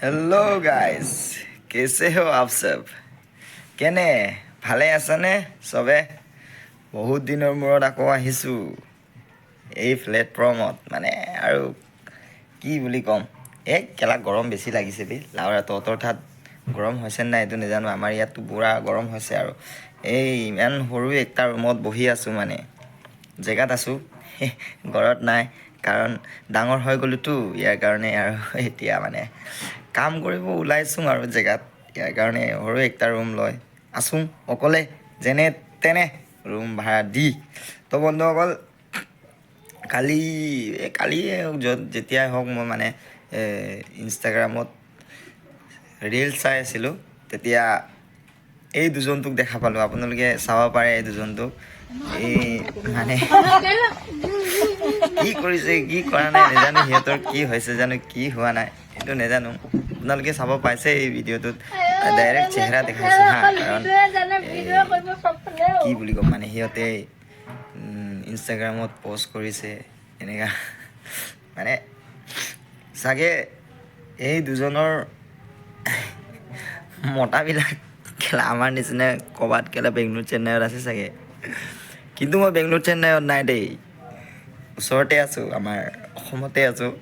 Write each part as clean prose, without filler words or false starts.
hello guys कैसे हो आप सब কেনে ভালে আছেনে সবে বহুত দিনৰ মূৰত আকৌ আহিছোঁ এই প্লেটফৰ্মত মানে আৰু কি বুলি ক'ম কেলা গৰম বেছি লাগিছে বে লাউৰা তহঁতৰ ঠাত গৰম হৈছে নাই এইটো নাজানো আমাৰ ইয়াততো পুৰা গৰম হৈছে আৰু এই ইমান সৰু একটা ৰুমত বহি আছোঁ মানে জেগাত আছোঁ ঘৰত নাই কাৰণ ডাঙৰ হৈ গ'লোতো ইয়াৰ কাৰণে আৰু এতিয়া মানে কাম কৰিব ওলাইছোঁ আৰু জেগাত ইয়াৰ কাৰণে সৰু একটা ৰুম লৈ আছোঁ অকলে যেনে তেনে ৰুম ভাড়া দি তো বন্ধুসকল কালি যেতিয়াই হওক মই মানে ইনষ্টাগ্ৰামত ৰিলছ চাই আছিলোঁ তেতিয়া এই দুজনটোক দেখা পালোঁ আপোনালোকে চাব পাৰে এই দুজনটোক এই মানে কি কৰিছে কি কৰা নাই নাজানো সিহঁতৰ কি হৈছে জানো কি হোৱা নাই এইটো নাজানো আপোনালোকে চাব পাইছে এই ভিডিঅ'টোত ডাইৰেক্ট চেহেৰা দেখাইছোঁ হা কাৰণ কি বুলি ক'ম মানে সিহঁতে ইনষ্টাগ্ৰামত পষ্ট কৰিছে এনেকুৱা মানে চাগে এই দুজনৰ মতাবিলাক কেলা আমাৰ নিচিনা ক'ৰবাত কেলা বেংগলোৰ চেন্নাইত আছে চাগে কিন্তু মই বেংগলোৰ চেন্নাইত নাই দেই ওচৰতে আছোঁ আমাৰ অসমতে আছোঁ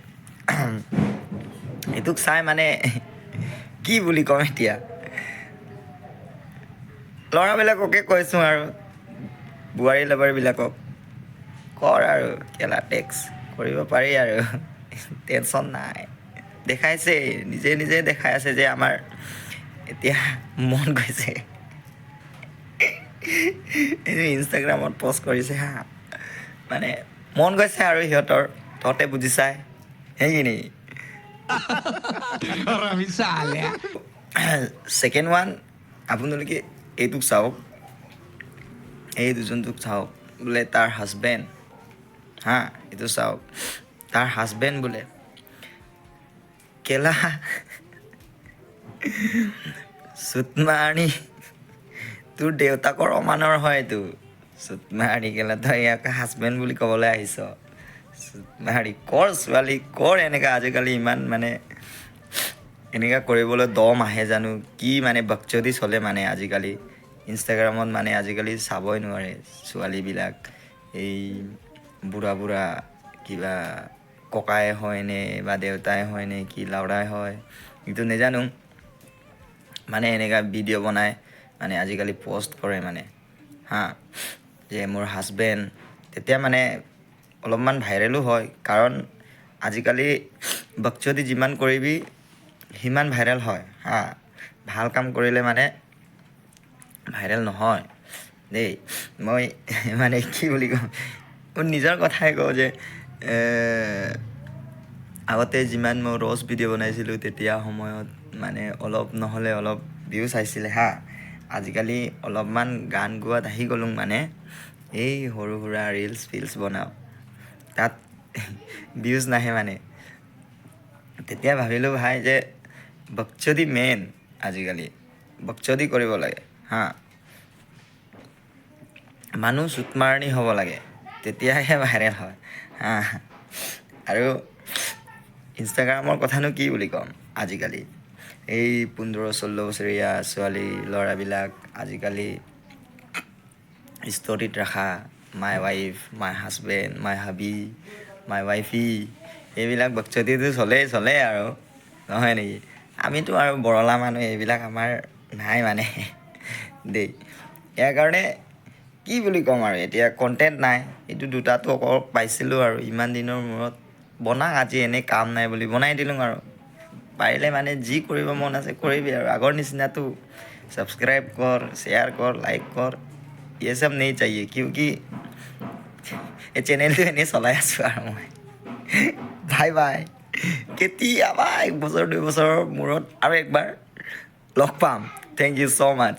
এইটোক চাই মানে কি বুলি ক'ম এতিয়া ল'ৰাবিলাককে কৈছোঁ আৰু বোৱাৰী লাভাৰবিলাকক কৰ আৰু কেলা টেক্স কৰিব পাৰি আৰু টেনশ্যন নাই দেখাইছে নিজে নিজে দেখাই আছে যে আমাৰ এতিয়া মন গৈছে এইটো ইনষ্টাগ্ৰামত পষ্ট কৰিছে হা মানে মন গৈছে আৰু সিহঁতৰ তহঁতে বুজি চাই সেইখিনি ছেকেণ্ড ওৱান আপোনালোকে এইটোক চাওক এই দুজনটোক চাওক বোলে তাৰ হাজবেণ্ড হা এইটো চাওক তাৰ হাজবেণ্ড বোলে কেলা চুতমাৰণি তোৰ দেউতাকৰ অমানৰ হয় এইটো চুতমাৰণি কেলা তই ইয়াক হাজবেণ্ড বুলি ক'বলৈ আহিছ চুতমাৰি কৰ ছোৱালী কৰ এনেকা আজিকালি ইমান মানে এনেকা কৰিবলৈ দম আহে জানো কি মানে বকচদি চলে মানে আজিকালি ইনষ্টাগ্ৰামত মানে আজিকালি চাবই নোৱাৰে ছোৱালীবিলাক এই বুঢ়া কিবা ককাই হয়নে বা দেউতাই হয়নে কি লাউৰাই হয় এইটো নাজানো মানে এনেকা ভিডিঅ' বনাই মানে আজিকালি পষ্ট কৰে মানে হা যে মোৰ হাজবেণ্ড তেতিয়া মানে অলপমান ভাইৰেলো হয় কাৰণ আজিকালি বকচদি যিমান কৰিবি সিমান ভাইৰেল হয় হা ভাল কাম কৰিলে মানে ভাইৰেল নহয় দেই মই মানে কি বুলি কওঁ মোৰ নিজৰ কথাই কওঁ যে আগতে যিমান মই ৰ'জ ভিডিঅ' বনাইছিলোঁ তেতিয়া সময়ত মানে অলপ নহ'লে অলপ ভিউজ আহিছিলে হা আজিকালি অলপমান গান গোৱাত আহি গ'লোঁ মানে এই সৰু সুৰা ৰিলছ ফিলছ বনাওঁ তাত ভিউজ নাহে মানে তেতিয়া ভাবিলোঁ ভাই যে বকচদি মেইন আজিকালি বকচদি কৰিব লাগে হা মানুহ চুতমাৰণি হ'ব লাগে তেতিয়াহে ভাইৰেল হয় হা আৰু ইনষ্টাগ্ৰামৰ কথানো কি বুলি ক'ম আজিকালি এই 15-16 বছৰীয়া ছোৱালী ল'ৰাবিলাক আজিকালি ষ্টৰিত ৰাখা মাই ৱাইফ মাই হাজবেণ্ড মাই হাবি মাই ৱাইফি এইবিলাক বকচদিটো চলে আৰু নহয় নেকি আমিতো আৰু বৰলা মানুহ এইবিলাক আমাৰ নাই মানে দেই ইয়াৰ কাৰণে কি বুলি ক'ম আৰু এতিয়া কণ্টেণ্ট নাই এইটো দুটাটো অকল পাইছিলোঁ আৰু ইমান দিনৰ মূৰত বনাক আজি এনেই কাম নাই বুলি বনাই দিলোঁ আৰু পাৰিলে মানে যি কৰিব মন আছে কৰিবি আৰু আগৰ নিচিনাতো ছাবস্ক্ৰাইব কৰ শ্বেয়াৰ কৰ লাইক কৰ ये सब नहीं चाहिए क्योंकि এই চেনেলটো এনেই চলাই আছোঁ আৰু মই বাই কেতিয়াবা 1 বছৰ 2 বছৰৰ মূৰত আৰু একবাৰ লগ পাম থেংক ইউ ছ' মাছ